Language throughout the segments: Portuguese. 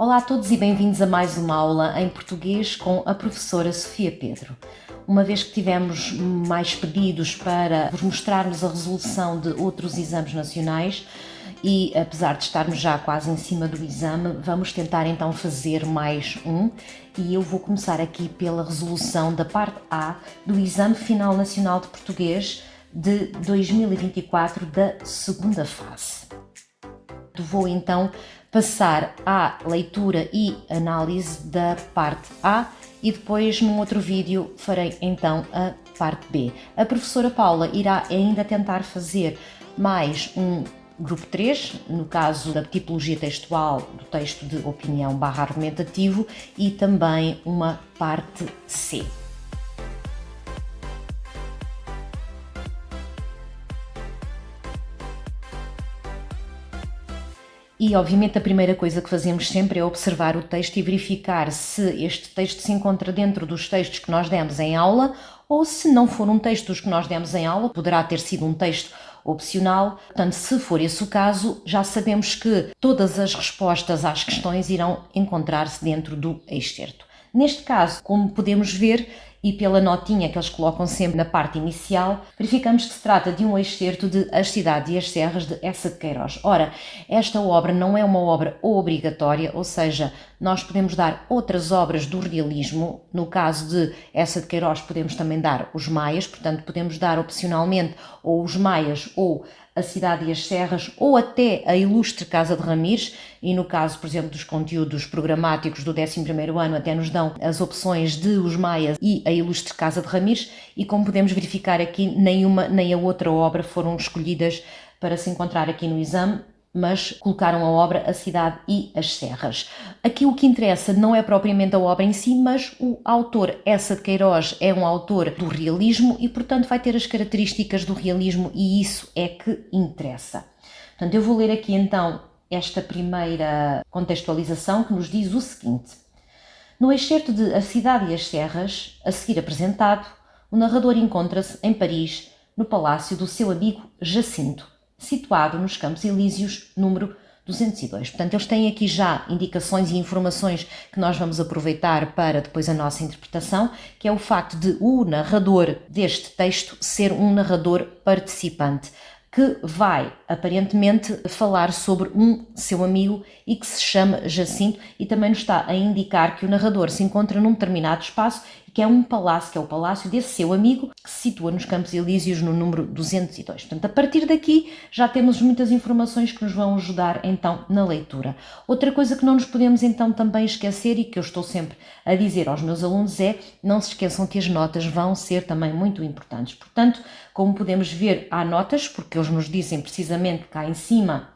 Olá a todos e bem-vindos a mais uma aula em português com a professora Sofia Pedro. Uma vez que tivemos mais pedidos para vos mostrarmos a resolução de outros exames nacionais e apesar de estarmos já quase em cima do exame, vamos tentar então fazer mais um e eu vou começar aqui pela resolução da parte A do Exame Final Nacional de Português de 2024 da segunda fase. Vou então passar à leitura e análise da parte A e depois num outro vídeo farei então a parte B. A professora Paula irá ainda tentar fazer mais um grupo 3, no caso da tipologia textual do texto de opinião / argumentativo e também uma parte C. E, obviamente, a primeira coisa que fazemos sempre é observar o texto e verificar se este texto se encontra dentro dos textos que nós demos em aula ou se não for um texto dos que nós demos em aula, poderá ter sido um texto opcional. Portanto, se for esse o caso, já sabemos que todas as respostas às questões irão encontrar-se dentro do excerto. Neste caso, como podemos ver, e pela notinha que eles colocam sempre na parte inicial, verificamos que se trata de um excerto de As Cidades e as Serras, de Eça de Queiroz. Ora, esta obra não é uma obra obrigatória, ou seja, nós podemos dar outras obras do realismo. No caso de Eça de Queiroz podemos também dar Os Maias, portanto podemos dar opcionalmente ou Os Maias ou A Cidade e as Serras ou até a Ilustre Casa de Ramires, e no caso, por exemplo, dos conteúdos programáticos do 11º ano até nos dão as opções de Os Maias e a Ilustre Casa de Ramires, e como podemos verificar aqui, nenhuma nem a outra obra foram escolhidas para se encontrar aqui no exame, mas colocaram a obra A Cidade e as Serras. Aqui o que interessa não é propriamente a obra em si, mas o autor. Eça de Queiroz é um autor do realismo e, portanto, vai ter as características do realismo e isso é que interessa. Portanto, eu vou ler aqui então esta primeira contextualização que nos diz o seguinte. No excerto de A Cidade e as Serras, a seguir apresentado, o narrador encontra-se em Paris, no palácio do seu amigo Jacinto, situado nos Campos Elíseos, número 202. Portanto, eles têm aqui já indicações e informações que nós vamos aproveitar para depois a nossa interpretação, que é o facto de o narrador deste texto ser um narrador participante, que vai, aparentemente, falar sobre um seu amigo e que se chama Jacinto, e também nos está a indicar que o narrador se encontra num determinado espaço e que é um palácio, que é o palácio desse seu amigo, que se situa nos Campos Elíseos no número 202. Portanto, a partir daqui já temos muitas informações que nos vão ajudar então na leitura. Outra coisa que não nos podemos então também esquecer e que eu estou sempre a dizer aos meus alunos é: não se esqueçam que as notas vão ser também muito importantes. Portanto, como podemos ver, há notas, porque eles nos dizem precisamente cá em cima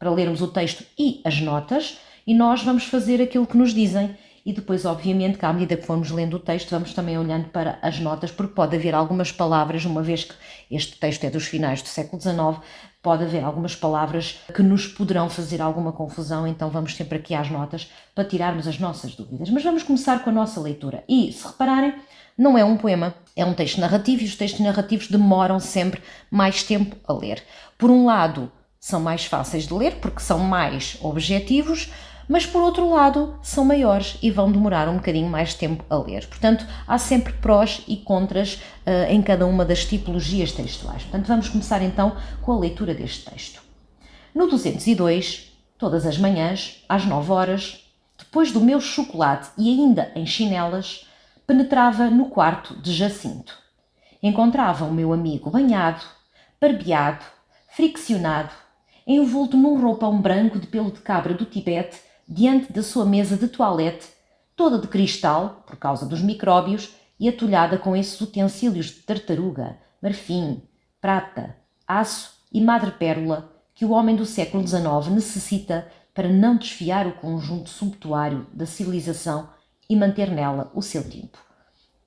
para lermos o texto e as notas, e nós vamos fazer aquilo que nos dizem. E depois, obviamente, que à medida que formos lendo o texto, vamos também olhando para as notas, porque pode haver algumas palavras, uma vez que este texto é dos finais do século XIX, pode haver algumas palavras que nos poderão fazer alguma confusão, então vamos sempre aqui às notas para tirarmos as nossas dúvidas. Mas vamos começar com a nossa leitura. E, se repararem, não é um poema, é um texto narrativo e os textos narrativos demoram sempre mais tempo a ler. Por um lado, são mais fáceis de ler porque são mais objetivos, mas por outro lado são maiores e vão demorar um bocadinho mais tempo a ler. Portanto, há sempre prós e contras em cada uma das tipologias textuais. Portanto, vamos começar então com a leitura deste texto. No 202, todas as manhãs, às 9 horas, depois do meu chocolate e ainda em chinelas, penetrava no quarto de Jacinto. Encontrava o meu amigo banhado, barbeado, friccionado, envolto num roupão branco de pelo de cabra do Tibete, diante da sua mesa de toilette, toda de cristal, por causa dos micróbios, e atulhada com esses utensílios de tartaruga, marfim, prata, aço e madrepérola que o homem do século XIX necessita para não desfiar o conjunto sumptuário da civilização e manter nela o seu tempo.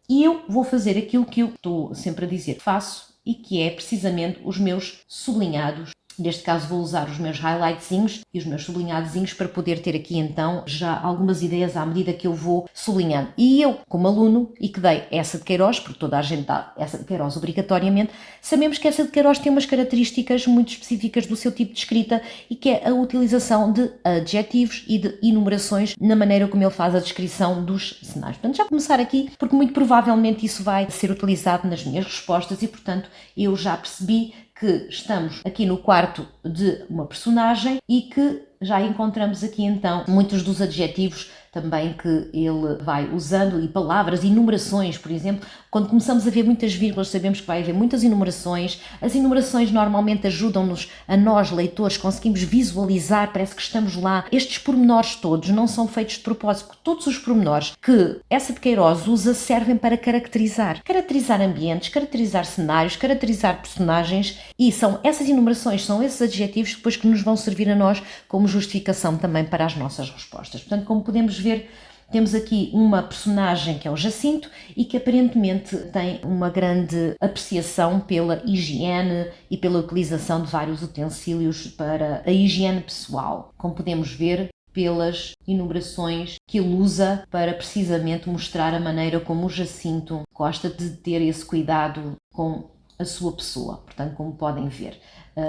E eu vou fazer aquilo que eu estou sempre a dizer faço, e que é precisamente os meus sublinhados Neste caso vou usar os meus highlightzinhos e os meus sublinhadozinhos para poder ter aqui então já algumas ideias à medida que eu vou sublinhando. E eu, como aluno, e que dei essa de Queiroz, porque toda a gente dá essa de Queiroz obrigatoriamente, sabemos que essa de Queiroz tem umas características muito específicas do seu tipo de escrita e que é a utilização de adjetivos e de enumerações na maneira como ele faz a descrição dos cenários. Portanto, já vou começar aqui, porque muito provavelmente isso vai ser utilizado nas minhas respostas e, portanto, eu já percebi que estamos aqui no quarto de uma personagem e que já encontramos aqui então muitos dos adjetivos também que ele vai usando e palavras, enumerações, por exemplo. Quando começamos a ver muitas vírgulas, sabemos que vai haver muitas enumerações. As enumerações normalmente ajudam-nos, a nós, leitores, conseguimos visualizar, parece que estamos lá. Estes pormenores todos não são feitos de propósito, porque todos os pormenores que essa de Queiroz usa servem para caracterizar. Caracterizar ambientes, caracterizar cenários, caracterizar personagens, e são essas enumerações, são esses adjetivos depois que nos vão servir a nós como justificação também para as nossas respostas. Portanto, como podemos ver, temos aqui uma personagem que é o Jacinto e que aparentemente tem uma grande apreciação pela higiene e pela utilização de vários utensílios para a higiene pessoal, como podemos ver pelas enumerações que ele usa para precisamente mostrar a maneira como o Jacinto gosta de ter esse cuidado com a sua pessoa, portanto, como podem ver.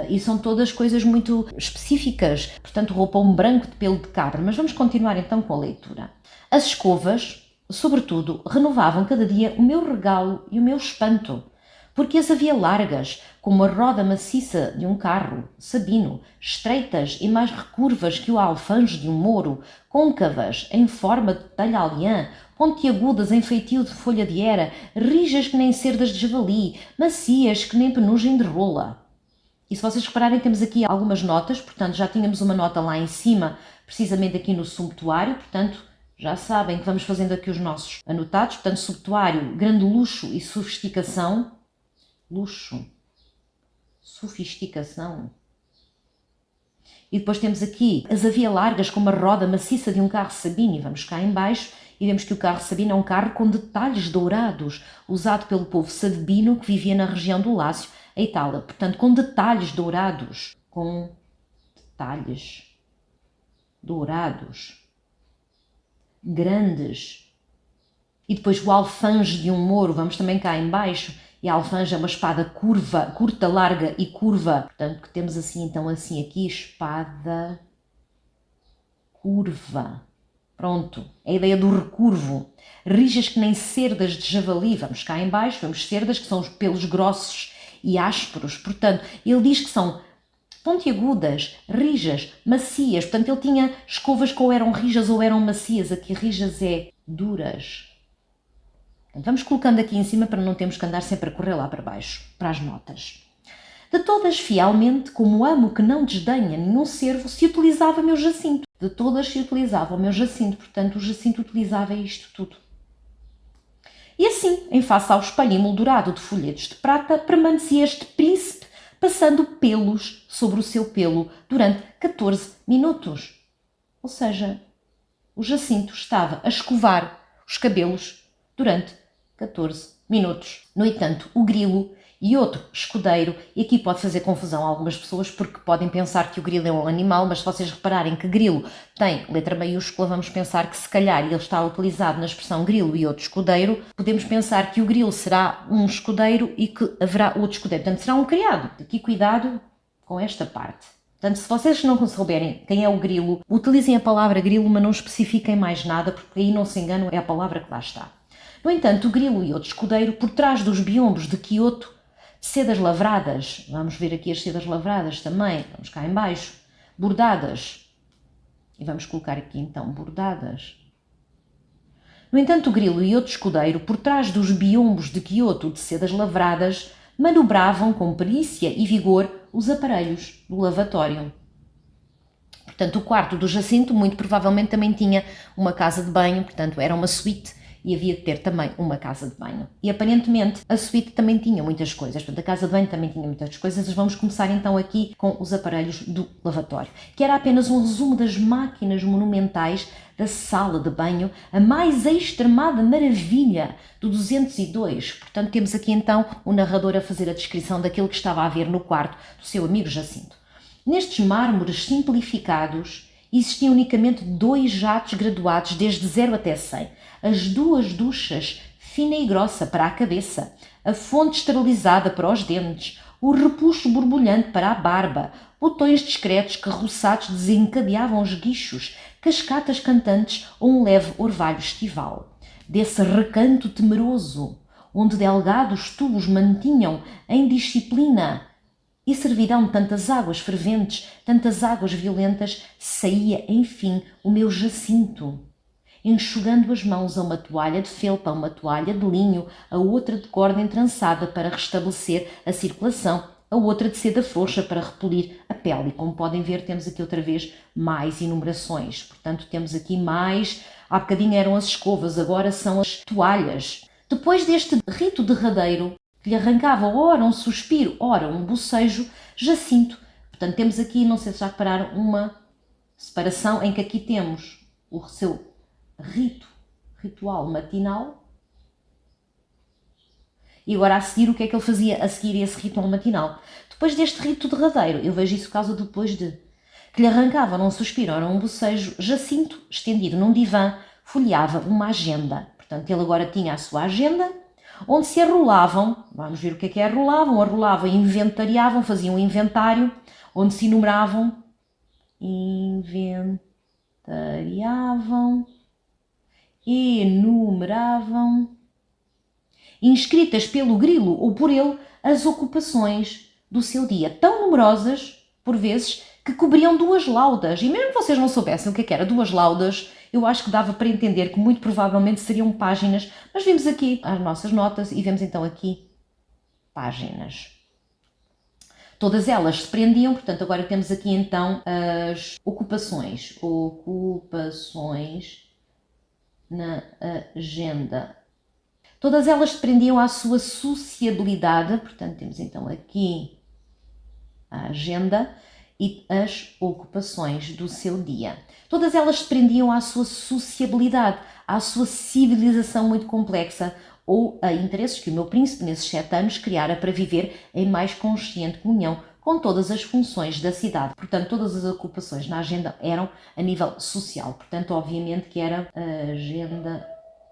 E são todas coisas muito específicas, portanto, roupão branco de pelo de cabra. Mas vamos continuar então com a leitura. As escovas, sobretudo, renovavam cada dia o meu regalo e o meu espanto, porque as havia largas, como a roda maciça de um carro, sabino, estreitas e mais recurvas que o alfange de um mouro, côncavas em forma de talha-alhã, pontiagudas em feitio de folha de era, rijas que nem cerdas de javali, macias que nem penugem de rola. E se vocês repararem, temos aqui algumas notas, portanto já tínhamos uma nota lá em cima, precisamente aqui no sumptuário, portanto já sabem que vamos fazendo aqui os nossos anotados, portanto sumptuário, grande luxo e sofisticação, luxo, sofisticação. E depois temos aqui as havia largas como a roda maciça de um carro sabino, e vamos cá em baixo e vemos que o carro sabino é um carro com detalhes dourados, usado pelo povo sabino que vivia na região do Lácio, a Itália, portanto com detalhes dourados, grandes. E depois o alfange de um mouro, vamos também cá em baixo, e a alfange é uma espada curva, curta, larga e curva, portanto que temos assim, então assim aqui, espada curva. Pronto, a ideia do recurvo. Rijas que nem cerdas de javali, vamos cá em baixo, vemos cerdas que são os pelos grossos e ásperos, portanto, ele diz que são pontiagudas, rijas, macias, portanto ele tinha escovas que ou eram rijas ou eram macias, aqui rijas é duras. Portanto, vamos colocando aqui em cima para não termos que andar sempre a correr lá para baixo, para as notas. De todas fielmente, como amo que não desdenha nenhum servo, se utilizava meu Jacinto. De todas se utilizava o meu Jacinto, portanto o Jacinto utilizava isto tudo. E assim, em face ao espelho emoldurado de folhetos de prata, permanecia este príncipe, passando pelos sobre o seu pelo durante 14 minutos. Ou seja, o Jacinto estava a escovar os cabelos durante 14 minutos. No entanto, o grilo e outro escudeiro, e aqui pode fazer confusão a algumas pessoas porque podem pensar que o grilo é um animal, mas se vocês repararem que grilo tem letra maiúscula, vamos pensar que se calhar ele está utilizado na expressão grilo e outro escudeiro, podemos pensar que o grilo será um escudeiro e que haverá outro escudeiro, portanto será um criado. Aqui cuidado com esta parte. Portanto, se vocês não souberem quem é o grilo, utilizem a palavra grilo, mas não especifiquem mais nada, porque aí não se enganam, é a palavra que lá está. No entanto, o grilo e outro escudeiro, por trás dos biombos de Quioto, sedas lavradas, vamos ver aqui as sedas lavradas também, vamos cá em baixo, bordadas, e vamos colocar aqui então bordadas. No entanto, o grilo e outro escudeiro, por trás dos biombos de Quioto de sedas lavradas, manobravam com perícia e vigor os aparelhos do lavatório. Portanto, o quarto do Jacinto muito provavelmente também tinha uma casa de banho, portanto era uma suíte, e havia de ter também uma casa de banho. E aparentemente a suíte também tinha muitas coisas, portanto a casa de banho também tinha muitas coisas. Vamos começar então aqui com os aparelhos do lavatório, que era apenas um resumo das máquinas monumentais da sala de banho, a mais extremada maravilha do 202. Portanto temos aqui então o narrador a fazer a descrição daquilo que estava a ver no quarto do seu amigo Jacinto. Nestes mármores simplificados, existiam unicamente 2 jatos graduados desde 0 até 100, as 2 duchas, fina e grossa, para a cabeça, a fonte esterilizada para os dentes, o repuxo borbulhante para a barba, botões discretos que roçados desencadeavam os guichos, cascatas cantantes ou um leve orvalho estival. Desse recanto temeroso, onde delgados tubos mantinham em disciplina e servidão tantas águas ferventes, tantas águas violentas, saía, enfim, o meu Jacinto, enxugando as mãos a uma toalha de felpa, a uma toalha de linho, a outra de corda entrançada para restabelecer a circulação, a outra de seda frouxa para repolir a pele. E como podem ver, temos aqui outra vez mais enumerações. Portanto, temos aqui mais... Há bocadinho eram as escovas, agora são as toalhas. Depois deste rito derradeiro, que lhe arrancava ora um suspiro, ora um bocejo, Jacinto. Portanto, temos aqui, não sei se já repararam, uma separação em que aqui temos o seu ritual matinal. E agora a seguir, o que é que ele fazia a seguir esse ritual matinal? Depois deste rito derradeiro, eu vejo isso por causa depois de... que lhe arrancava num suspiro, ora um bocejo, Jacinto, estendido num divã, folheava uma agenda. Portanto, ele agora tinha a sua agenda, onde se arrolavam, vamos ver o que é arrolavam, arrolavam, inventariavam, faziam um inventário, onde se enumeravam, enumeravam, inscritas pelo grilo ou por ele, as ocupações do seu dia, tão numerosas, por vezes, que cobriam 2 laudas. E mesmo que vocês não soubessem o que era 2 laudas, eu acho que dava para entender que muito provavelmente seriam páginas. Mas vimos aqui as nossas notas e vemos então aqui páginas. Todas elas se prendiam, portanto agora temos aqui então as ocupações. Ocupações na agenda. Todas elas se prendiam à sua sociabilidade, portanto temos então aqui a agenda e as ocupações do seu dia. Todas elas se prendiam à sua sociabilidade, à sua civilização muito complexa ou a interesses que o meu príncipe nesses 7 anos criara para viver em mais consciente comunhão com todas as funções da cidade. Portanto, todas as ocupações na agenda eram a nível social. Portanto, obviamente que era a agenda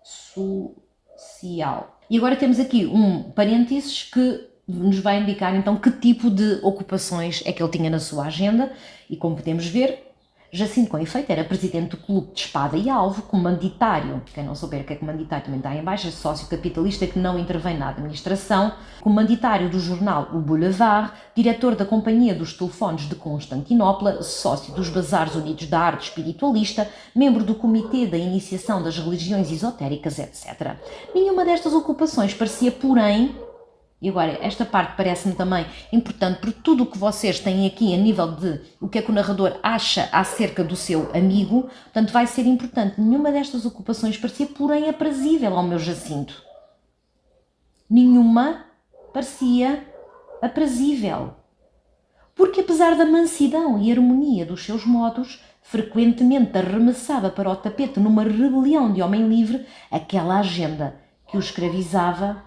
social. E agora temos aqui um parênteses que nos vai indicar então que tipo de ocupações é que ele tinha na sua agenda e como podemos ver, Jacinto com efeito era presidente do Clube de Espada e Alvo, comanditário, quem não souber o que é comanditário também está em baixo, sócio capitalista que não intervém na administração, comanditário do jornal O Boulevard, diretor da Companhia dos Telefones de Constantinopla, sócio dos Bazares Unidos da Arte Espiritualista, membro do Comitê da Iniciação das Religiões Esotéricas, etc. Nenhuma destas ocupações parecia, porém, e agora, esta parte parece-me também importante por tudo o que vocês têm aqui a nível de o que é que o narrador acha acerca do seu amigo, portanto vai ser importante. Nenhuma destas ocupações parecia, porém, aprazível ao meu Jacinto. Nenhuma parecia aprazível. Porque apesar da mansidão e harmonia dos seus modos, frequentemente arremessava para o tapete numa rebelião de homem livre aquela agenda que o escravizava.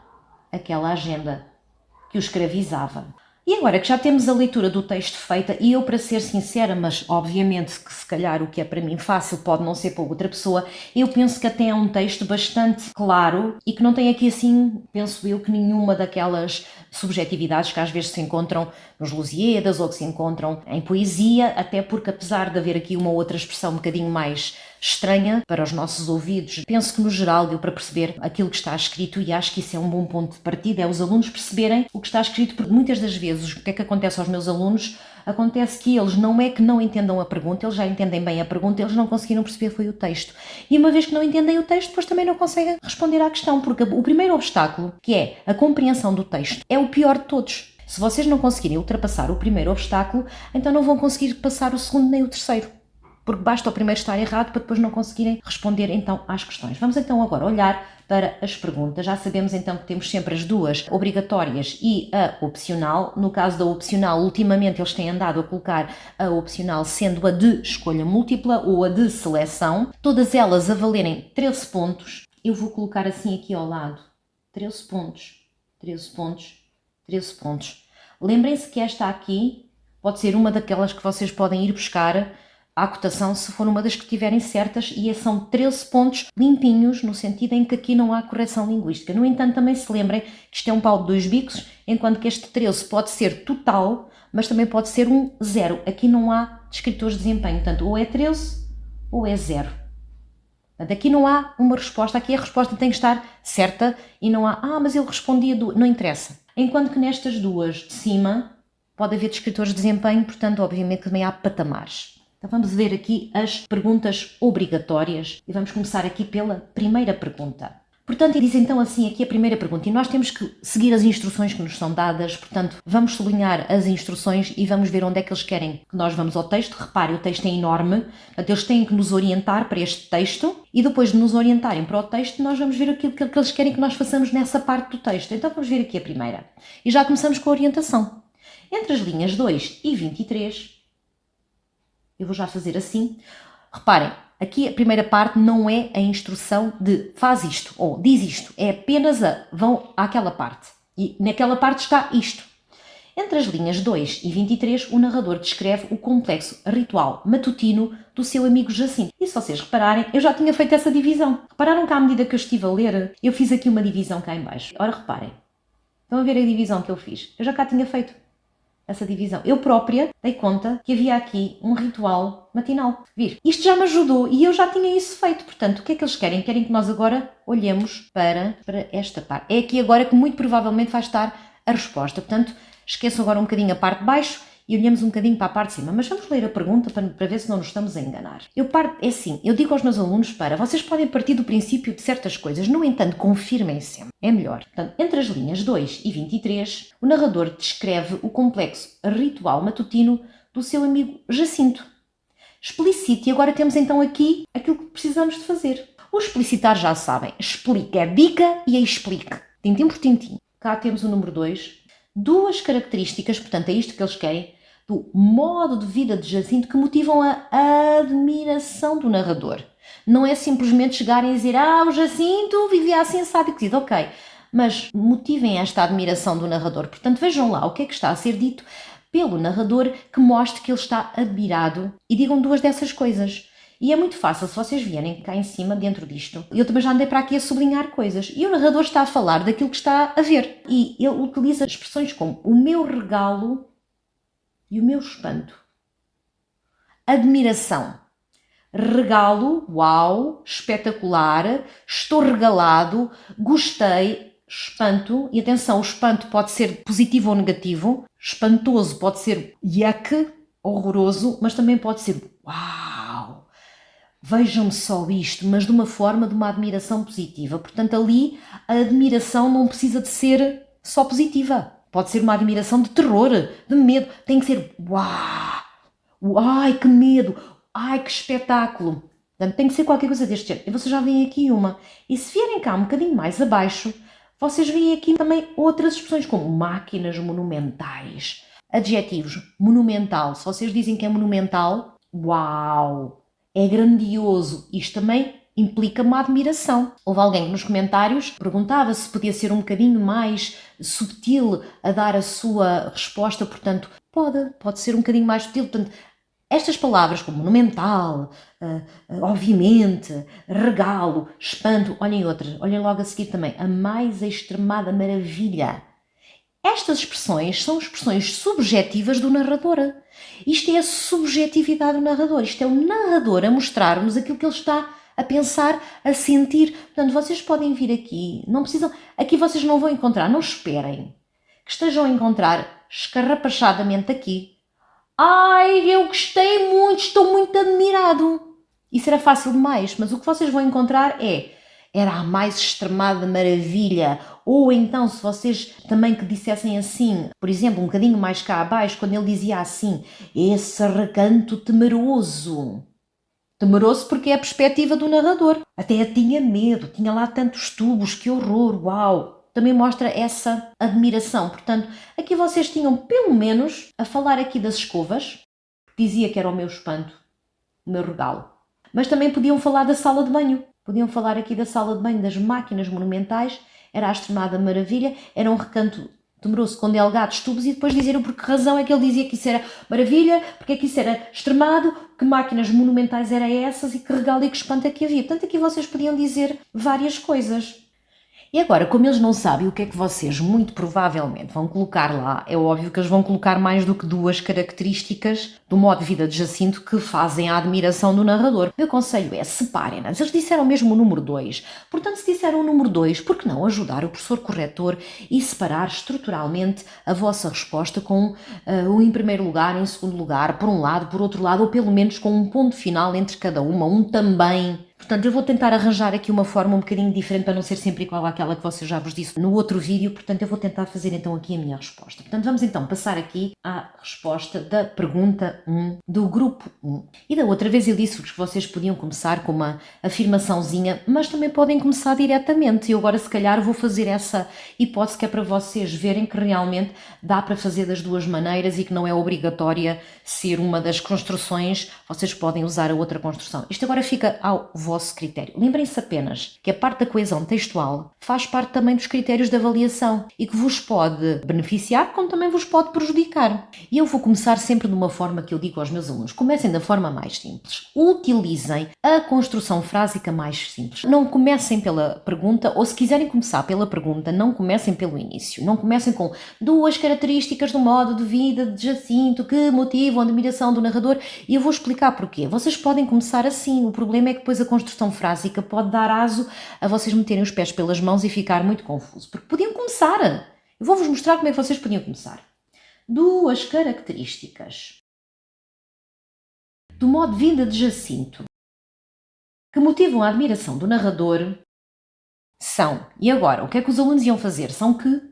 E agora que já temos a leitura do texto feita, e eu, para ser sincera, mas obviamente que se calhar o que é para mim fácil pode não ser para outra pessoa, eu penso que até é um texto bastante claro e que não tem aqui assim, penso eu, que nenhuma daquelas subjetividades que às vezes se encontram nos Lusíadas ou que se encontram em poesia, até porque apesar de haver aqui uma outra expressão um bocadinho mais estranha para os nossos ouvidos, penso que no geral deu para perceber aquilo que está escrito e acho que isso é um bom ponto de partida, é os alunos perceberem o que está escrito, porque muitas das vezes o que é que acontece aos meus alunos? Acontece que eles não é que não entendam a pergunta, eles já entendem bem a pergunta, eles não conseguiram perceber foi o texto. E uma vez que não entendem o texto, depois também não conseguem responder à questão, porque o primeiro obstáculo, que é a compreensão do texto, é o pior de todos. Se vocês não conseguirem ultrapassar o primeiro obstáculo, então não vão conseguir passar o segundo nem o terceiro. Porque basta o primeiro estar errado para depois não conseguirem responder então às questões. Vamos então agora olhar para as perguntas. Já sabemos então que temos sempre as duas obrigatórias e a opcional. No caso da opcional, ultimamente eles têm andado a colocar a opcional sendo a de escolha múltipla ou a de seleção. Todas elas a valerem 13 pontos. Eu vou colocar assim aqui ao lado. 13 pontos. 13 pontos. 13 pontos. Lembrem-se que esta aqui pode ser uma daquelas que vocês podem ir buscar à cotação se for uma das que estiverem certas, e são 13 pontos limpinhos, no sentido em que aqui não há correção linguística. No entanto, também se lembrem que isto é um pau de dois bicos, enquanto que este 13 pode ser total, mas também pode ser um 0. Aqui não há descritores de desempenho, portanto, ou é 13 ou é 0. Portanto, aqui não há uma resposta, aqui a resposta tem que estar certa e não há, mas ele respondia, não interessa. Enquanto que nestas duas de cima pode haver descritores de desempenho, portanto, obviamente também há patamares. Então vamos ver aqui as perguntas obrigatórias e vamos começar aqui pela primeira pergunta. Portanto, diz então assim aqui a primeira pergunta, e nós temos que seguir as instruções que nos são dadas, portanto, vamos sublinhar as instruções e vamos ver onde é que eles querem que nós vamos ao texto. Reparem, o texto é enorme, portanto, eles têm que nos orientar para este texto e depois de nos orientarem para o texto, nós vamos ver aquilo que eles querem que nós façamos nessa parte do texto. Então vamos ver aqui a primeira. E já começamos com a orientação. Entre as linhas 2 e 23, eu vou já fazer assim. Reparem, aqui a primeira parte não é a instrução de faz isto ou diz isto, é apenas vão àquela parte. E naquela parte está isto. Entre as linhas 2 e 23, o narrador descreve o complexo ritual matutino do seu amigo Jacinto. E se vocês repararem, eu já tinha feito essa divisão. Repararam que à medida que eu estive a ler, eu fiz aqui uma divisão cá em baixo. Ora, reparem. Estão a ver a divisão que eu fiz? Eu já cá tinha feito essa divisão. Eu própria dei conta que havia aqui um ritual matinal. Vir, isto já me ajudou e eu já tinha isso feito. Portanto, o que é que eles querem? Querem que nós agora olhemos para esta parte. É aqui agora que muito provavelmente vai estar a resposta. Portanto, esqueçam agora um bocadinho a parte de baixo e olhemos um bocadinho para a parte de cima. Mas vamos ler a pergunta para ver se não nos estamos a enganar. É assim, eu digo aos meus alunos vocês podem partir do princípio de certas coisas, no entanto, confirmem sempre. É melhor. Portanto, entre as linhas 2 e 23, o narrador descreve o complexo ritual matutino do seu amigo Jacinto. Explicite, e agora temos então aqui aquilo que precisamos de fazer. O explicitar já sabem, explica, diga e explique. Tintim por tintim. Cá temos o número 2. Duas características, portanto é isto que eles querem, do modo de vida de Jacinto que motivam a admiração do narrador. Não é simplesmente chegarem a dizer o Jacinto vivia assim, sabe que ok. Mas motivem esta admiração do narrador. Portanto, vejam lá o que é que está a ser dito pelo narrador que mostre que ele está admirado e digam duas dessas coisas. E é muito fácil, se vocês vierem cá em cima, dentro disto. Eu também já andei para aqui a sublinhar coisas. E o narrador está a falar daquilo que está a ver. E ele utiliza expressões como o meu regalo e o meu espanto. Admiração. Regalo, uau, espetacular, estou regalado, gostei, espanto. E atenção, o espanto pode ser positivo ou negativo. Espantoso pode ser yuck, horroroso, mas também pode ser uau. Vejam só isto, mas de uma forma, de uma admiração positiva. Portanto, ali a admiração não precisa de ser só positiva. Pode ser uma admiração de terror, de medo. Tem que ser uau, ai que medo, ai que espetáculo. Portanto, tem que ser qualquer coisa deste género. E vocês já veem aqui uma. E se vierem cá um bocadinho mais abaixo, vocês veem aqui também outras expressões como máquinas monumentais. Adjetivos, monumental. Se vocês dizem que é monumental, uau, é grandioso. Isto também implica uma admiração. Houve alguém que nos comentários perguntava se podia ser um bocadinho mais subtil a dar a sua resposta, portanto, pode ser um bocadinho mais subtil. Portanto, estas palavras como monumental, obviamente, regalo, espanto, olhem outras, olhem logo a seguir também, a mais extremada maravilha. Estas expressões são expressões subjetivas do narrador. Isto é a subjetividade do narrador. Isto é o narrador a mostrar-nos aquilo que ele está a pensar, a sentir. Portanto, vocês podem vir aqui, não precisam, aqui vocês não vão encontrar, não esperem que estejam a encontrar escarrapachadamente aqui. Ai, eu gostei muito, estou muito admirado. Isso era fácil demais, mas o que vocês vão encontrar era a mais extremada maravilha. Ou então, se vocês também que dissessem assim, por exemplo, um bocadinho mais cá abaixo, quando ele dizia assim, esse recanto temeroso. Temeroso porque é a perspectiva do narrador. Até tinha medo, tinha lá tantos tubos, que horror, uau. Também mostra essa admiração. Portanto, aqui vocês tinham pelo menos a falar aqui das escovas, que dizia que era o meu espanto, o meu regalo. Mas também podiam falar da sala de banho. Podiam falar aqui da sala de banho, das máquinas monumentais. Era a extremada maravilha, era um recanto Demorou-se com delgados tubos e depois dizeram por que razão é que ele dizia que isso era maravilha, porque é que isso era extremado, que máquinas monumentais eram essas e que regalo e que espanto é que havia. Portanto, aqui vocês podiam dizer várias coisas. E agora, como eles não sabem o que é que vocês muito provavelmente vão colocar lá, é óbvio que eles vão colocar mais do que 2 características do modo de vida de Jacinto que fazem a admiração do narrador. O meu conselho é separem-nas. Eles disseram mesmo o número 2. Portanto, se disseram o número 2, por que não ajudar o professor corretor e separar estruturalmente a vossa resposta com um em primeiro lugar, em segundo lugar, por um lado, por outro lado, ou pelo menos com um ponto final entre cada uma, um também. Portanto, eu vou tentar arranjar aqui uma forma um bocadinho diferente para não ser sempre igual àquela que você já vos disse no outro vídeo. Portanto, eu vou tentar fazer então aqui a minha resposta. Portanto, vamos então passar aqui à resposta da pergunta 1 do grupo 1. E da outra vez eu disse-vos que vocês podiam começar com uma afirmaçãozinha, mas também podem começar diretamente. E eu agora se calhar vou fazer essa hipótese que é para vocês verem que realmente dá para fazer das duas maneiras e que não é obrigatória ser uma das construções. Vocês podem usar a outra construção. Isto agora fica ao vosso critério. Lembrem-se apenas que a parte da coesão textual faz parte também dos critérios de avaliação e que vos pode beneficiar como também vos pode prejudicar. E eu vou começar sempre de uma forma que eu digo aos meus alunos. Comecem da forma mais simples. Utilizem a construção frásica mais simples. Não comecem pela pergunta, ou se quiserem começar pela pergunta, não comecem pelo início. Não comecem com 2 características do modo de vida de Jacinto que motivam a admiração do narrador e eu vou explicar porquê. Vocês podem começar assim. O problema é que depois a construção frásica pode dar aso a vocês meterem os pés pelas mãos e ficar muito confuso. Porque podiam começar. Eu vou-vos mostrar como é que vocês podiam começar. 2 características do modo de vida de Jacinto que motivam a admiração do narrador são. E agora, o que é que os alunos iam fazer? São que.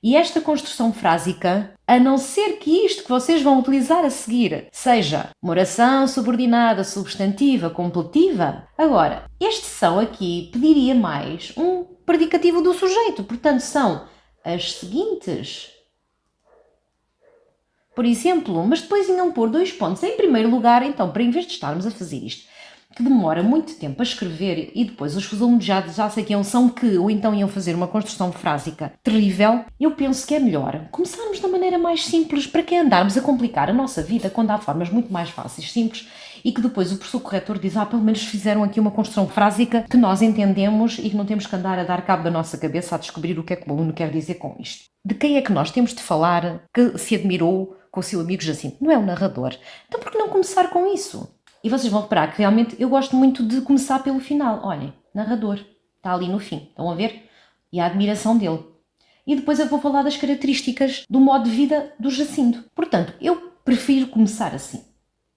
E esta construção frásica, a não ser que isto que vocês vão utilizar a seguir seja uma oração subordinada, substantiva, completiva, agora, este são aqui pediria mais um predicativo do sujeito. Portanto, são as seguintes. Por exemplo, mas depois iam pôr 2 pontos em primeiro lugar, então, para em vez de estarmos a fazer isto, que demora muito tempo a escrever e depois os alunos já sabiam são que, ou então iam fazer uma construção frásica terrível, eu penso que é melhor começarmos da maneira mais simples. Para que andarmos a complicar a nossa vida quando há formas muito mais fáceis, simples, e que depois o professor corretor diz, pelo menos fizeram aqui uma construção frásica que nós entendemos e que não temos que andar a dar cabo da nossa cabeça a descobrir o que é que o aluno quer dizer com isto. De quem é que nós temos de falar que se admirou com o seu amigo Jacinto? Não é o narrador. Então por que não começar com isso? E vocês vão reparar que realmente eu gosto muito de começar pelo final. Olhem, narrador, está ali no fim, estão a ver? E a admiração dele. E depois eu vou falar das características do modo de vida do Jacinto. Portanto, eu prefiro começar assim.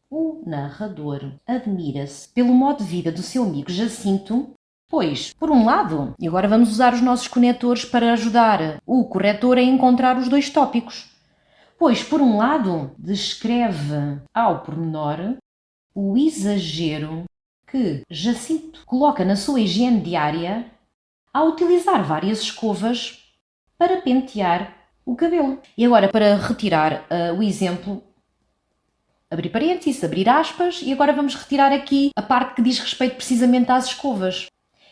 O narrador admira-se pelo modo de vida do seu amigo Jacinto, pois, por um lado, e agora vamos usar os nossos conectores para ajudar o corretor a encontrar os 2 tópicos. Pois, por um lado, descreve ao pormenor o exagero que Jacinto coloca na sua higiene diária ao utilizar várias escovas para pentear o cabelo. E agora, para retirar o exemplo, abrir parênteses, abrir aspas, e agora vamos retirar aqui a parte que diz respeito precisamente às escovas.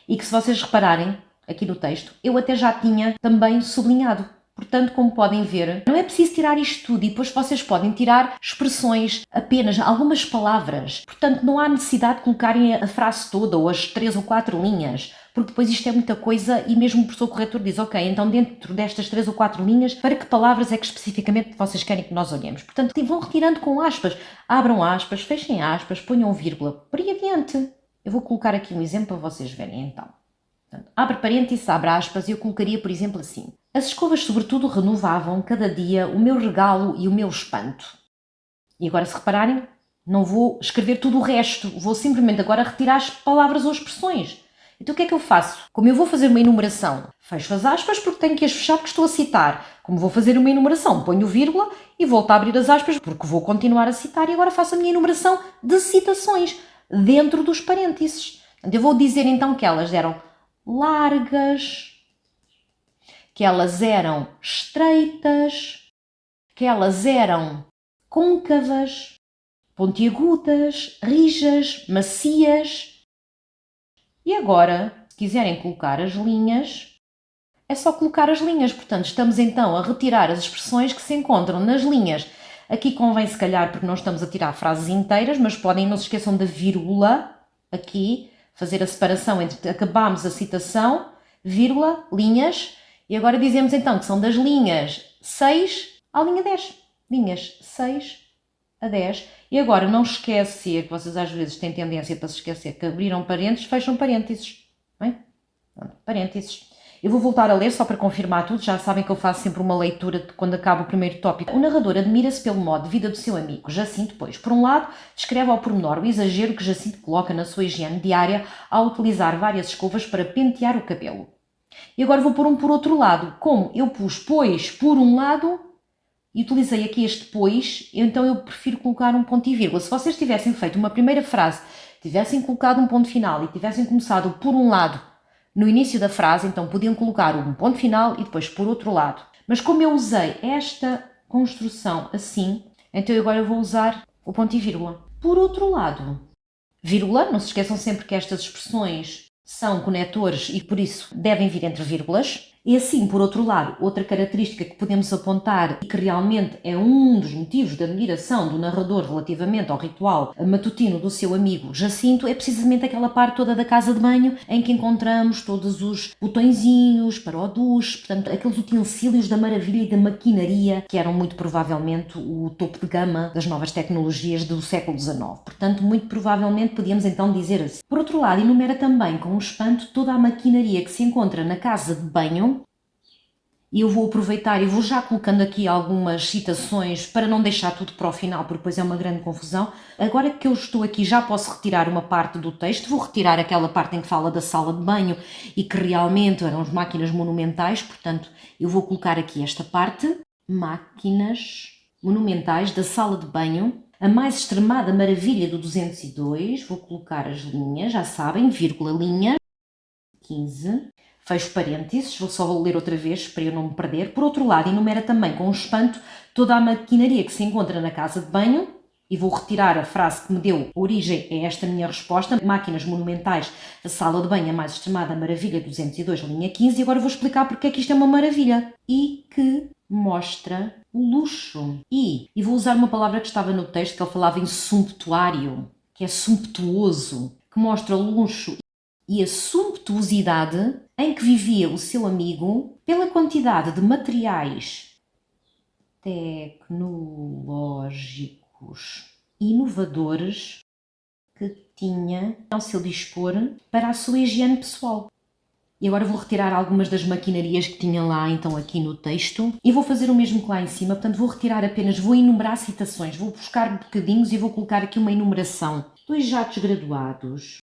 E que se vocês repararem aqui no texto, eu até já tinha também sublinhado. Portanto, como podem ver, não é preciso tirar isto tudo e depois vocês podem tirar expressões, apenas algumas palavras. Portanto, não há necessidade de colocarem a frase toda ou as 3 ou 4 linhas, porque depois isto é muita coisa e mesmo o professor corretor diz, ok, então dentro destas 3 ou 4 linhas, para que palavras é que especificamente vocês querem que nós olhemos? Portanto, vão retirando com aspas. Abram aspas, fechem aspas, ponham vírgula, por aí adiante. Eu vou colocar aqui um exemplo para vocês verem então. Portanto, abre parênteses, abre aspas, e eu colocaria, por exemplo, assim. As escovas, sobretudo, renovavam cada dia o meu regalo e o meu espanto. E agora, se repararem, não vou escrever tudo o resto, vou simplesmente agora retirar as palavras ou expressões. Então o que é que eu faço? Como eu vou fazer uma enumeração, fecho as aspas porque tenho que as fechar porque estou a citar. Como vou fazer uma enumeração, ponho vírgula e volto a abrir as aspas porque vou continuar a citar e agora faço a minha enumeração de citações dentro dos parênteses. Eu vou dizer então que elas eram largas, que elas eram estreitas, que elas eram côncavas, pontiagudas, rijas, macias. E agora, se quiserem colocar as linhas, é só colocar as linhas. Portanto, estamos então a retirar as expressões que se encontram nas linhas. Aqui convém, se calhar, porque não estamos a tirar frases inteiras, mas podem, não se esqueçam da vírgula, aqui, fazer a separação entre acabamos a citação, vírgula, linhas, e agora dizemos então que são das linhas 6 à linha 10. Linhas 6 a 10. E agora não esquecer, que vocês às vezes têm tendência para se esquecer, que abriram parênteses, fecham parênteses. Bem? Parênteses. Eu vou voltar a ler só para confirmar tudo, já sabem que eu faço sempre uma leitura de quando acaba o primeiro tópico. O narrador admira-se pelo modo de vida do seu amigo Jacinto, pois, por um lado, descreve ao pormenor o exagero que Jacinto coloca na sua higiene diária ao utilizar várias escovas para pentear o cabelo. E agora vou pôr por outro lado. Como eu pus pois por um lado e utilizei aqui este pois, então eu prefiro colocar um ponto e vírgula. Se vocês tivessem feito uma primeira frase, tivessem colocado um ponto final e tivessem começado por um lado no início da frase, então podiam colocar um ponto final e depois por outro lado. Mas como eu usei esta construção assim, então agora eu vou usar o ponto e vírgula. Por outro lado, vírgula, não se esqueçam sempre que estas expressões são conectores e por isso devem vir entre vírgulas. E assim, por outro lado, outra característica que podemos apontar e que realmente é um dos motivos da admiração do narrador relativamente ao ritual matutino do seu amigo Jacinto é precisamente aquela parte toda da casa de banho em que encontramos todos os botõezinhos para o duche, portanto, aqueles utensílios da maravilha e da maquinaria que eram muito provavelmente o topo de gama das novas tecnologias do século XIX. Portanto, muito provavelmente podíamos então dizer assim. Por outro lado, enumera também com espanto toda a maquinaria que se encontra na casa de banho. E eu vou aproveitar e vou já colocando aqui algumas citações para não deixar tudo para o final, porque depois é uma grande confusão. Agora que eu estou aqui já posso retirar uma parte do texto, vou retirar aquela parte em que fala da sala de banho e que realmente eram as máquinas monumentais, portanto eu vou colocar aqui esta parte, máquinas monumentais da sala de banho, a mais extremada maravilha do 202, vou colocar as linhas, já sabem, vírgula, linha, 15... Fecho parênteses, vou só ler outra vez para eu não me perder. Por outro lado, enumera também com espanto toda a maquinaria que se encontra na casa de banho e vou retirar a frase que me deu origem a esta minha resposta. Máquinas monumentais, a sala de banho, a mais extremada maravilha 202, linha 15. E agora vou explicar porque é que isto é uma maravilha. E que mostra o luxo. E vou usar uma palavra que estava no texto, que ele falava em sumptuário, que é sumptuoso, que mostra o luxo e a sumptuosidade em que vivia o seu amigo pela quantidade de materiais tecnológicos inovadores que tinha ao seu dispor para a sua higiene pessoal. E agora vou retirar algumas das maquinarias que tinha lá então aqui no texto e vou fazer o mesmo que lá em cima, portanto vou retirar apenas, vou enumerar citações, vou buscar bocadinhos e vou colocar aqui uma enumeração. 2 jatos graduados,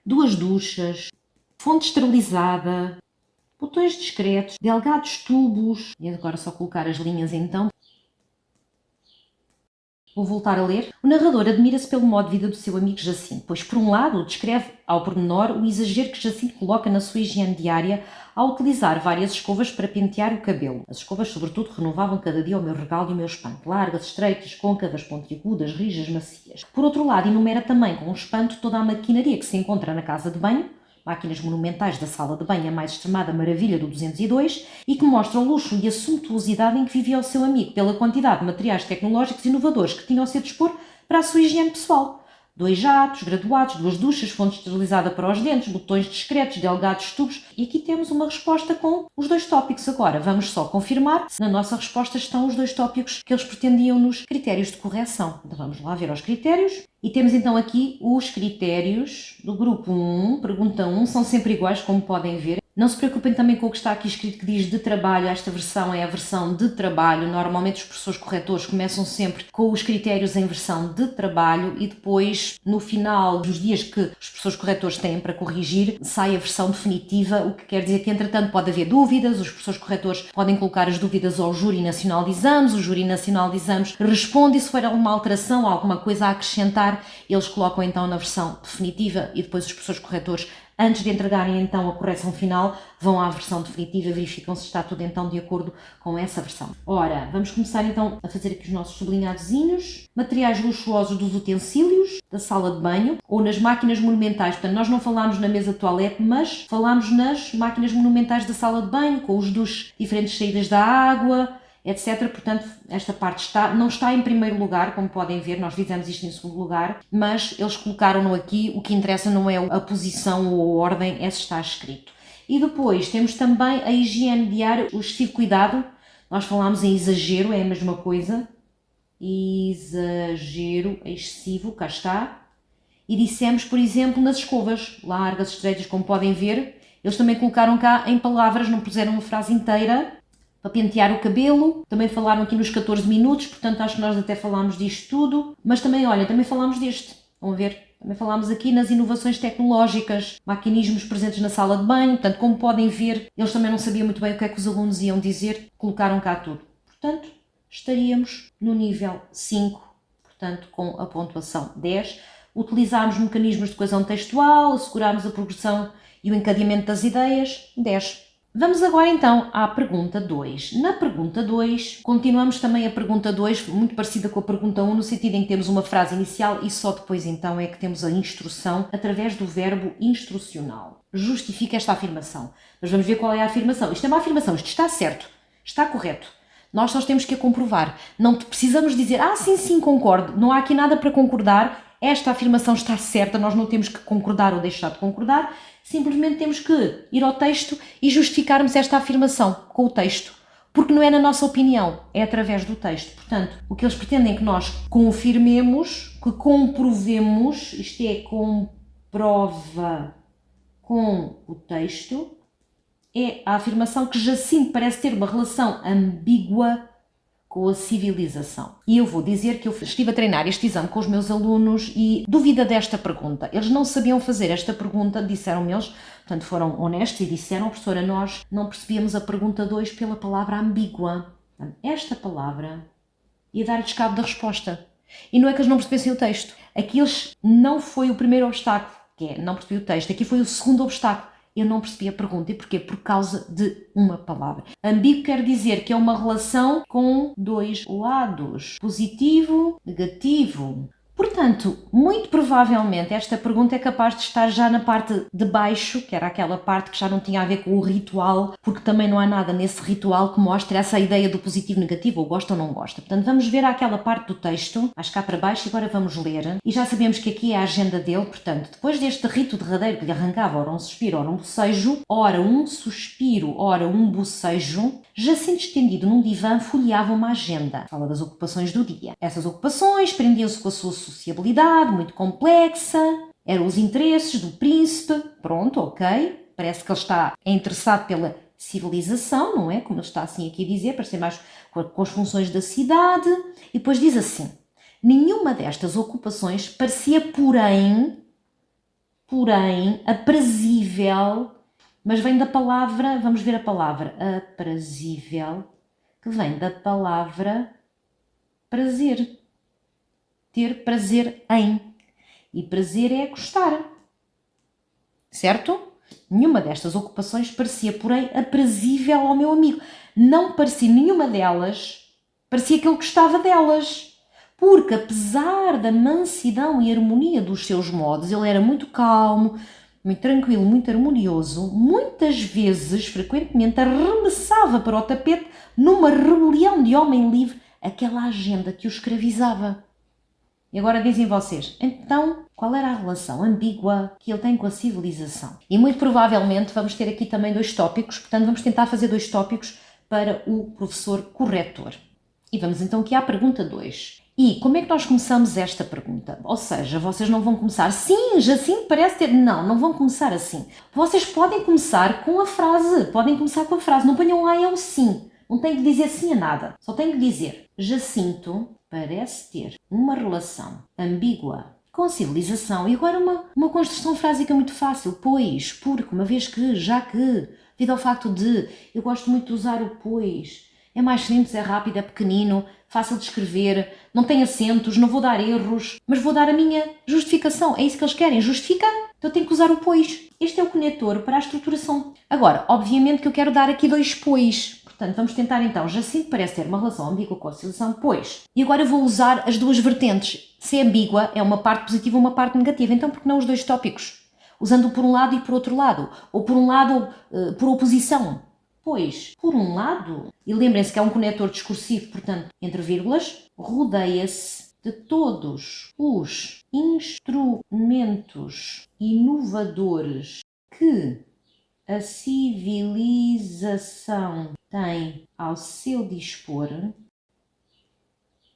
2 duchas, fonte esterilizada, botões discretos, delgados tubos. E agora só colocar as linhas então. Vou voltar a ler. O narrador admira-se pelo modo de vida do seu amigo Jacinto, pois por um lado descreve ao pormenor o exagero que Jacinto coloca na sua higiene diária ao utilizar várias escovas para pentear o cabelo. As escovas, sobretudo, renovavam cada dia o meu regalo e o meu espanto. Largas, estreitas, côncavas, pontiagudas, rijas, macias. Por outro lado, enumera também com espanto toda a maquinaria que se encontra na casa de banho, máquinas monumentais da sala de banho, a mais extremada maravilha do 202, e que mostra o luxo e a sumptuosidade em que vivia o seu amigo, pela quantidade de materiais tecnológicos inovadores que tinha ao seu dispor para a sua higiene pessoal. 2 jatos graduados, 2 duchas, fonte esterilizada para os dentes, botões discretos, delgados tubos. E aqui temos uma resposta com os 2 tópicos. Agora vamos só confirmar se na nossa resposta estão os 2 tópicos que eles pretendiam nos critérios de correção. Então vamos lá ver aos critérios. E temos então aqui os critérios do grupo 1, pergunta 1, são sempre iguais, como podem ver. Não se preocupem também com o que está aqui escrito que diz de trabalho. Esta versão é a versão de trabalho. Normalmente os professores corretores começam sempre com os critérios em versão de trabalho e depois, no final dos dias que os professores corretores têm para corrigir, sai a versão definitiva, o que quer dizer que, entretanto, pode haver dúvidas. Os professores corretores podem colocar as dúvidas ao Júri Nacional de Exames. O Júri Nacional de Exames responde e se for alguma alteração, alguma coisa a acrescentar, eles colocam então na versão definitiva e depois os professores corretores Antes de entregarem então a correção final, vão à versão definitiva e verificam se está tudo então de acordo com essa versão. Ora, vamos começar então a fazer aqui os nossos sublinhadozinhos. Materiais luxuosos dos utensílios da sala de banho ou nas máquinas monumentais. Portanto, nós não falámos na mesa de toalete, mas falámos nas máquinas monumentais da sala de banho, com os dos diferentes saídas da água, etc. Portanto, esta parte não está em primeiro lugar, como podem ver, nós fizemos isto em segundo lugar, mas eles colocaram-no aqui, o que interessa não é a posição ou a ordem, é se está escrito. E depois temos também a higiene diária, o excessivo cuidado, nós falámos em exagero, é a mesma coisa, exagero, excessivo, cá está, e dissemos, por exemplo, nas escovas, largas, estreitas, como podem ver, eles também colocaram cá em palavras, não puseram uma frase inteira, para pentear o cabelo, também falaram aqui nos 14 minutos, portanto acho que nós até falámos disto tudo, mas também, olha, também falámos deste, vão ver, também falámos aqui nas inovações tecnológicas, maquinismos presentes na sala de banho, portanto, como podem ver, eles também não sabiam muito bem o que é que os alunos iam dizer, colocaram cá tudo. Portanto, estaríamos no nível 5, portanto, com a pontuação 10. Utilizámos mecanismos de coesão textual, assegurámos a progressão e o encadeamento das ideias, 10. Vamos agora então à pergunta 2. Na pergunta 2, continuamos também a pergunta 2, muito parecida com a pergunta 1, no sentido em que temos uma frase inicial e só depois então é que temos a instrução através do verbo instrucional. Justifica esta afirmação. Mas vamos ver qual é a afirmação. Isto é uma afirmação, isto está certo, está correto. Nós só temos que a comprovar. Não precisamos dizer, sim, concordo, não há aqui nada para concordar, esta afirmação está certa, nós não temos que concordar ou deixar de concordar, simplesmente temos que ir ao texto e justificarmos esta afirmação com o texto, porque não é na nossa opinião, é através do texto. Portanto, o que eles pretendem é que nós confirmemos, que comprovemos, isto é, comprova com o texto, é a afirmação que Jacinto parece ter uma relação ambígua com a civilização. E eu vou dizer que eu estive a treinar este exame com os meus alunos e duvida desta pergunta. Eles não sabiam fazer esta pergunta, disseram-me eles, portanto foram honestos e disseram, professora, nós não percebíamos a pergunta 2 pela palavra ambígua. Portanto, esta palavra ia dar-lhes cabo da resposta. E não é que eles não percebessem o texto. Aqui não foi o primeiro obstáculo, que é não percebi o texto. Aqui foi o segundo obstáculo. Eu não percebi a pergunta. E porquê? Por causa de uma palavra. Ambíguo quer dizer que é uma relação com dois lados. Positivo, negativo. Portanto, muito provavelmente esta pergunta é capaz de estar já na parte de baixo, que era aquela parte que já não tinha a ver com o ritual, porque também não há nada nesse ritual que mostre essa ideia do positivo e negativo, ou gosta ou não gosta. Portanto, vamos ver aquela parte do texto, acho cá para baixo, e agora vamos ler. E já sabemos que aqui é a agenda dele, portanto, depois deste rito derradeiro que lhe arrancava ora um suspiro, ora um bocejo, ora um suspiro, ora um bocejo, Jacinto, estendido num divã, folheava uma agenda. Fala das ocupações do dia. Essas ocupações prendiam-se com a sua sociabilidade, muito complexa, eram os interesses do príncipe. Pronto, ok. Parece que ele está interessado pela civilização, não é? Como ele está assim aqui a dizer, para ser mais com as funções da cidade. E depois diz assim, nenhuma destas ocupações parecia, porém, aprazível. Mas vem da palavra, vamos ver a palavra aprazível, que vem da palavra prazer. Ter prazer em. E prazer é gostar. Certo? Nenhuma destas ocupações parecia, porém, aprazível ao meu amigo. Não parecia nenhuma delas, parecia que ele gostava delas. Porque, apesar da mansidão e harmonia dos seus modos, ele era muito calmo, muito tranquilo, muito harmonioso, muitas vezes, frequentemente, arremessava para o tapete, numa rebelião de homem livre, aquela agenda que o escravizava. E agora dizem vocês, então, qual era a relação ambígua que ele tem com a civilização? E muito provavelmente vamos ter aqui também 2 tópicos, portanto vamos tentar fazer 2 tópicos para o professor corretor. E vamos então aqui à pergunta 2. E como é que nós começamos esta pergunta? Ou seja, vocês não vão começar, sim, Jacinto parece ter... Não vão começar assim. Vocês podem começar com a frase, não ponham lá o sim. Não tem que dizer sim a nada, só tem que dizer Jacinto parece ter uma relação ambígua com a civilização. E agora uma construção frásica muito fácil, pois, porque, uma vez que, já que, devido ao facto de, eu gosto muito de usar o pois, é mais simples, é rápido, é pequenino, fácil de escrever, não tem acentos, não vou dar erros, mas vou dar a minha justificação. É isso que eles querem, justifica Então eu tenho que usar o pois. Este é o conector para a estruturação. Agora, obviamente que eu quero dar aqui 2 pois. Portanto, vamos tentar então. Jacinto parece ter uma relação ambígua com a oscilação, pois. E agora eu vou usar as duas vertentes. Se é ambígua, é uma parte positiva ou uma parte negativa. Então, por que não os dois tópicos? Usando por um lado e por outro lado. Ou por um lado, por oposição. Pois, por um lado, e lembrem-se que é um conector discursivo, portanto, entre vírgulas, rodeia-se de todos os instrumentos inovadores que a civilização tem ao seu dispor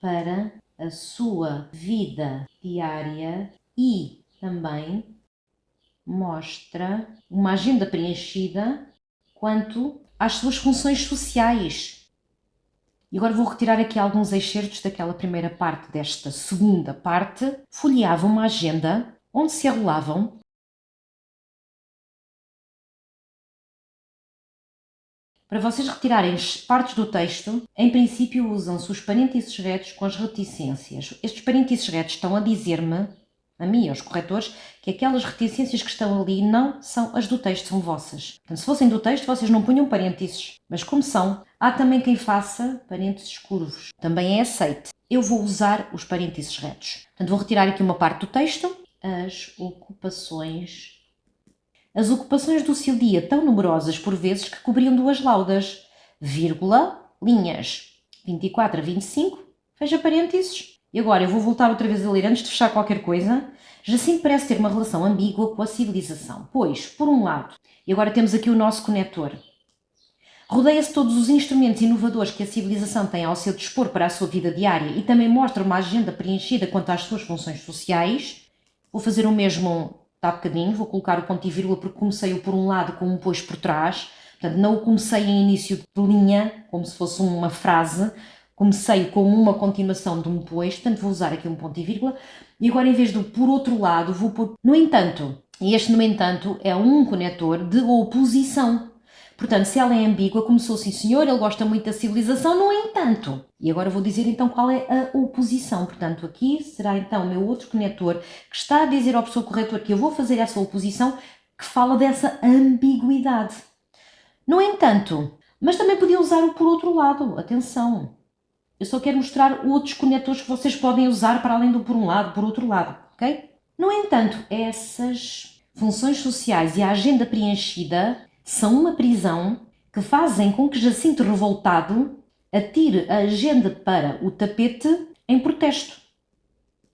para a sua vida diária e também mostra uma agenda preenchida quanto às suas funções sociais. E agora vou retirar aqui alguns excertos daquela primeira parte desta segunda parte. Folheava uma agenda onde se arrolavam para vocês retirarem partes do texto. Em princípio usam-se os parênteses retos com as reticências. Estes parênteses retos estão a dizer-me, a mim e aos corretores, que aquelas reticências que estão ali não são as do texto, são vossas. Portanto, se fossem do texto, vocês não punham parênteses. Mas como são, há também quem faça parênteses curvos. Também é aceite. Eu vou usar os parênteses retos. Portanto, vou retirar aqui uma parte do texto. As ocupações do seu dia tão numerosas por vezes que cobriam 2 laudas, vírgula, linhas 24 a 25, fecha parênteses. E agora eu vou voltar outra vez a ler antes de fechar qualquer coisa. Jacinto parece ter uma relação ambígua com a civilização, pois, por um lado, e agora temos aqui o nosso conector, rodeia-se todos os instrumentos inovadores que a civilização tem ao seu dispor para a sua vida diária e também mostra uma agenda preenchida quanto às suas funções sociais. Vou fazer o mesmo há bocadinho, vou colocar o ponto e vírgula porque comecei-o por um lado com um pois por trás. Portanto, não o comecei em início de linha, como se fosse uma frase. Comecei com uma continuação de um pois, portanto vou usar aqui um ponto e vírgula. E agora, em vez do por outro lado, vou pôr no entanto. E este no entanto é um conector de oposição. Portanto, se ela é ambígua, começou sim senhor, ele gosta muito da civilização, no entanto. E agora vou dizer então qual é a oposição. Portanto, aqui será então o meu outro conector que está a dizer ao professor corretor que eu vou fazer essa oposição, que fala dessa ambiguidade. No entanto, mas também podia usar o por outro lado, atenção. Eu só quero mostrar outros conectores que vocês podem usar para além do por um lado, por outro lado, ok? No entanto, essas funções sociais e a agenda preenchida são uma prisão que fazem com que Jacinto revoltado atire a agenda para o tapete em protesto.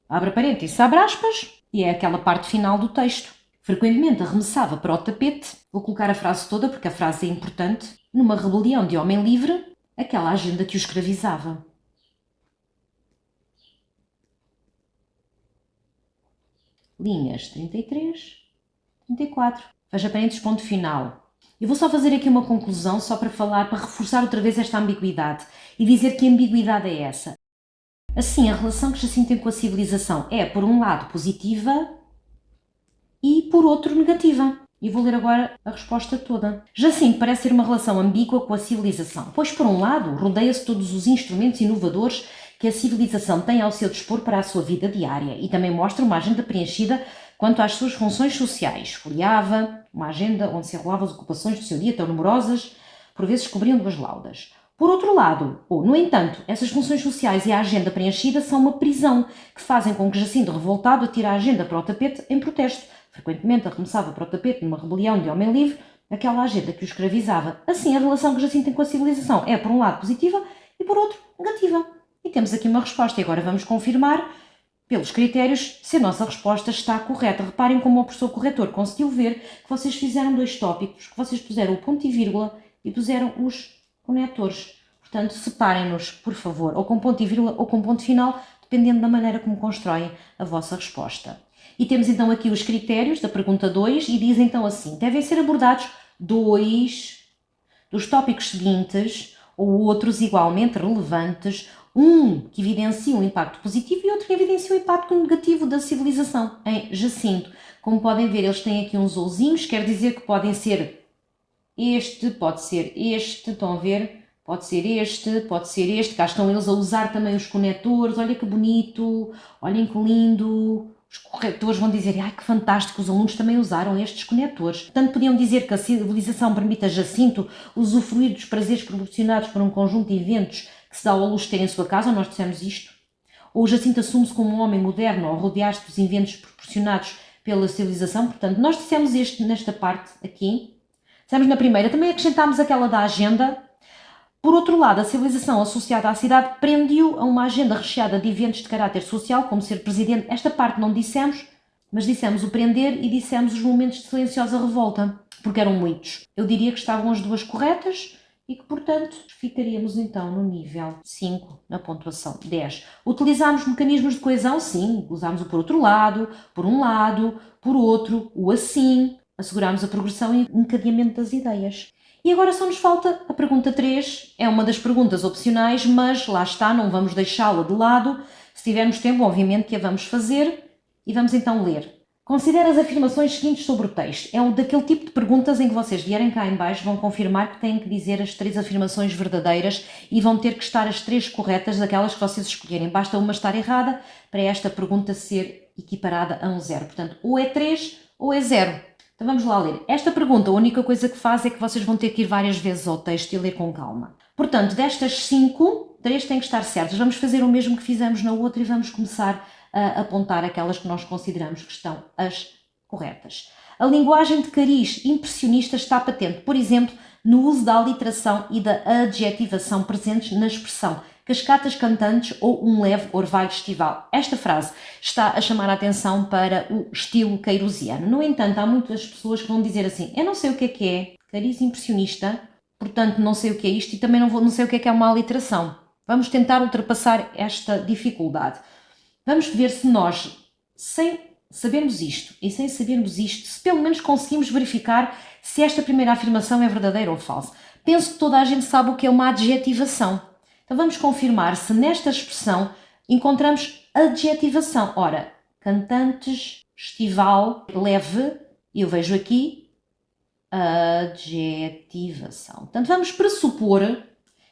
Abre parênteses, abre aspas, e é aquela parte final do texto. Frequentemente arremessava para o tapete, vou colocar a frase toda porque a frase é importante, numa rebelião de homem livre, aquela agenda que o escravizava. Linhas 33, 34. Fecha parênteses, ponto final. Eu vou só fazer aqui uma conclusão, só para falar, para reforçar outra vez esta ambiguidade e dizer que ambiguidade é essa. Assim, a relação que Jacinto tem com a civilização é, por um lado, positiva e, por outro, negativa. E vou ler agora a resposta toda. Jacinto parece ter uma relação ambígua com a civilização, pois, por um lado, rodeia-se todos os instrumentos inovadores que a civilização tem ao seu dispor para a sua vida diária e também mostra uma agenda preenchida quanto às suas funções sociais. Folheava uma agenda onde se enrolava as ocupações do seu dia tão numerosas, por vezes cobriam 2 laudas. Por outro lado, ou no entanto, essas funções sociais e a agenda preenchida são uma prisão que fazem com que Jacinto, revoltado, atire a agenda para o tapete em protesto. Frequentemente arremessava para o tapete numa rebelião de homem livre aquela agenda que o escravizava. Assim, a relação que Jacinto tem com a civilização é, por um lado, positiva e, por outro, negativa. E temos aqui uma resposta e agora vamos confirmar, pelos critérios, se a nossa resposta está correta. Reparem como o professor corretor conseguiu ver que vocês fizeram 2 tópicos, que vocês puseram o ponto e vírgula e puseram os conectores. Portanto, separem-nos, por favor, ou com ponto e vírgula ou com ponto final, dependendo da maneira como constroem a vossa resposta. E temos então aqui os critérios da pergunta 2 e diz então assim: devem ser abordados 2 dos tópicos seguintes ou outros igualmente relevantes, um que evidencia um impacto positivo e outro que evidencia o impacto negativo da civilização em Jacinto. Como podem ver, eles têm aqui uns ouzinhos, quer dizer que podem ser este, pode ser este, estão a ver? Pode ser este, pode ser este. Cá estão eles a usar também os conectores. Olha que bonito, olhem que lindo. Os corretores vão dizer, ai que fantástico, os alunos também usaram estes conectores. Portanto, podiam dizer que a civilização permite a Jacinto usufruir dos prazeres proporcionados por um conjunto de eventos que se dá ao luxo de ter em sua casa, ou nós dissemos isto. Ou Jacinto assume-se como um homem moderno ao rodear-se dos eventos proporcionados pela civilização. Portanto, nós dissemos isto nesta parte aqui. Dissemos na primeira, também acrescentámos aquela da agenda. Por outro lado, a civilização associada à cidade prendeu a uma agenda recheada de eventos de caráter social, como ser presidente. Esta parte não dissemos, mas dissemos o prender e dissemos os momentos de silenciosa revolta, porque eram muitos. Eu diria que estavam as duas corretas e que, portanto, ficaríamos então no nível 5, na pontuação 10. Utilizámos mecanismos de coesão? Sim. Usámos o por outro lado, por um lado, por outro, o assim. Assegurámos a progressão e encadeamento das ideias. E agora só nos falta a pergunta 3, é uma das perguntas opcionais, mas lá está, não vamos deixá-la de lado. Se tivermos tempo, obviamente que a vamos fazer e vamos então ler. Considera as afirmações seguintes sobre o texto. É um daquele tipo de perguntas em que vocês vierem cá em baixo vão confirmar que têm que dizer as 3 afirmações verdadeiras e vão ter que estar as 3 corretas daquelas que vocês escolherem. Basta uma estar errada para esta pergunta ser equiparada a um 0. Portanto, ou é 3 ou é 0. Então vamos lá ler. Esta pergunta, a única coisa que faz é que vocês vão ter que ir várias vezes ao texto e ler com calma. Portanto, destas 5, 3 têm que estar certas. Vamos fazer o mesmo que fizemos na outra e vamos começar a apontar aquelas que nós consideramos que estão as corretas. A linguagem de cariz impressionista está patente, por exemplo, no uso da aliteração e da adjetivação presentes na expressão cascatas cantantes ou um leve orvalho estival. Esta frase está a chamar a atenção para o estilo queirosiano. No entanto, há muitas pessoas que vão dizer assim, eu não sei o que é cariz impressionista, portanto não sei o que é isto e também não sei o que é uma aliteração. Vamos tentar ultrapassar esta dificuldade. Vamos ver se nós, sem sabermos isto e sem sabermos isto, se pelo menos conseguimos verificar se esta primeira afirmação é verdadeira ou falsa. Penso que toda a gente sabe o que é uma adjetivação. Então vamos confirmar se nesta expressão encontramos adjetivação. Ora, cantantes, estival, leve, eu vejo aqui adjetivação. Portanto, vamos pressupor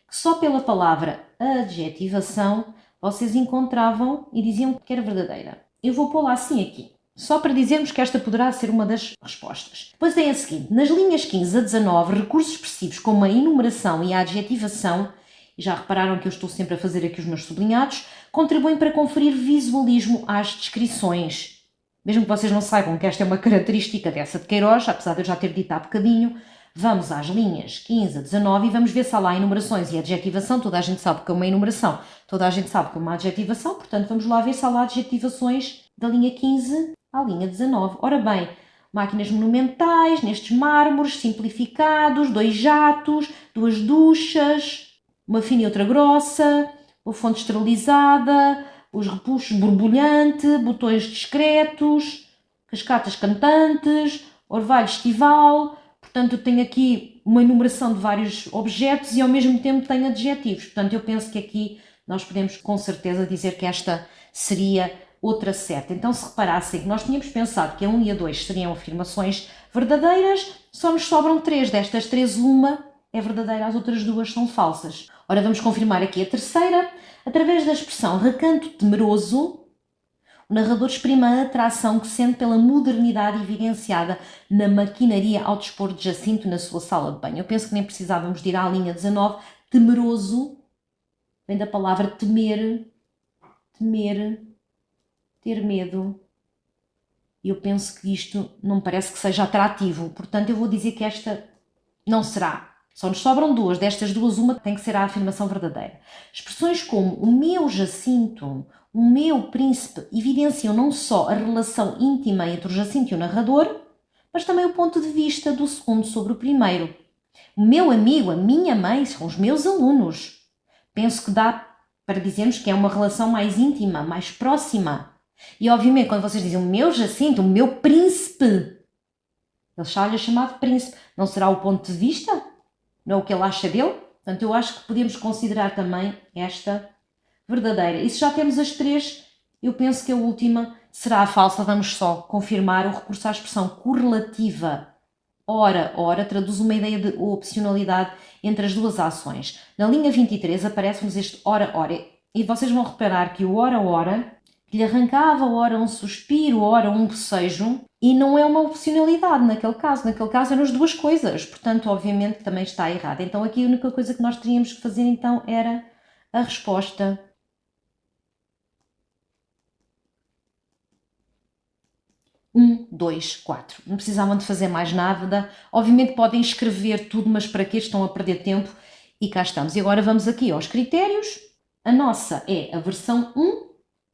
que só pela palavra adjetivação vocês encontravam e diziam que era verdadeira. Eu vou pô-la assim aqui, só para dizermos que esta poderá ser uma das respostas. Depois tem a seguinte, nas linhas 15 a 19, recursos expressivos como a enumeração e a adjetivação, e já repararam que eu estou sempre a fazer aqui os meus sublinhados, contribuem para conferir visualismo às descrições. Mesmo que vocês não saibam que esta é uma característica dessa de Queiroz, apesar de eu já ter dito há bocadinho, vamos às linhas 15 a 19 e vamos ver se há lá enumerações e adjetivação. Toda a gente sabe que é uma enumeração, toda a gente sabe que é uma adjetivação, portanto vamos lá ver se há lá adjetivações da linha 15 à linha 19. Ora bem, máquinas monumentais, nestes mármores simplificados, 2 jatos, 2 duchas, uma fina e outra grossa, uma fonte esterilizada, os repuxos borbulhante, botões discretos, cascatas cantantes, orvalho estival. Portanto, eu tenho aqui uma enumeração de vários objetos e ao mesmo tempo tenho adjetivos. Portanto, eu penso que aqui nós podemos com certeza dizer que esta seria outra certa. Então, se reparassem que nós tínhamos pensado que a 1 e a 2 seriam afirmações verdadeiras, só nos sobram 3. Destas 3, uma é verdadeira, as outras 2 são falsas. Ora, vamos confirmar aqui a terceira. Através da expressão recanto temeroso, o narrador exprime a atração que sente pela modernidade evidenciada na maquinaria ao dispor de Jacinto na sua sala de banho. Eu penso que nem precisávamos de ir à linha 19. Temeroso vem da palavra temer, ter medo. E eu penso que isto não me parece que seja atrativo. Portanto, eu vou dizer que esta não será. Só nos sobram 2. Destas 2, uma tem que ser a afirmação verdadeira. Expressões como o meu Jacinto, o meu príncipe, evidenciam não só a relação íntima entre o Jacinto e o narrador, mas também o ponto de vista do segundo sobre o primeiro. O meu amigo, a minha mãe, são os meus alunos. Penso que dá para dizermos que é uma relação mais íntima, mais próxima. E obviamente quando vocês dizem o meu Jacinto, o meu príncipe, ele está-lhe a chamar de príncipe. Não será o ponto de vista? Não é o que ele acha dele? Portanto, eu acho que podemos considerar também esta verdadeira. E se já temos as 3, eu penso que a última será a falsa. Vamos só confirmar o recurso à expressão correlativa. Ora, ora, traduz uma ideia de opcionalidade entre as 2 ações. Na linha 23 aparece-nos este ora, ora. E vocês vão reparar que o ora, ora que lhe arrancava, ora um suspiro, ora um bocejo, e não é uma opcionalidade naquele caso eram as duas coisas, portanto, obviamente, também está errado. Então, aqui a única coisa que nós teríamos que fazer, então, era a resposta 1, 2, 4. Não precisavam de fazer mais nada. Obviamente podem escrever tudo, mas para que estão a perder tempo? E cá estamos. E agora vamos aqui aos critérios. A nossa é a versão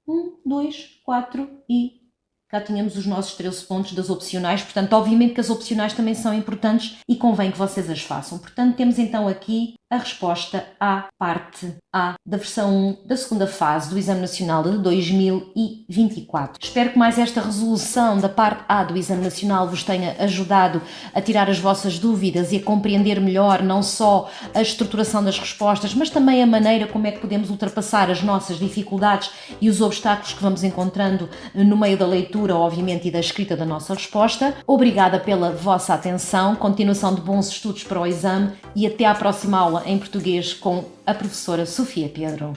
1, 2, 4 e cá tínhamos os nossos 13 pontos das opcionais. Portanto, obviamente que as opcionais também são importantes e convém que vocês as façam. Portanto, temos então aqui a resposta à parte A da versão 1 da segunda fase do Exame Nacional de 2024. Espero que mais esta resolução da parte A do Exame Nacional vos tenha ajudado a tirar as vossas dúvidas e a compreender melhor não só a estruturação das respostas, mas também a maneira como é que podemos ultrapassar as nossas dificuldades e os obstáculos que vamos encontrando no meio da leitura, obviamente, e da escrita da nossa resposta. Obrigada pela vossa atenção, continuação de bons estudos para o exame e até à próxima aula em português com a professora Sofia Pedro.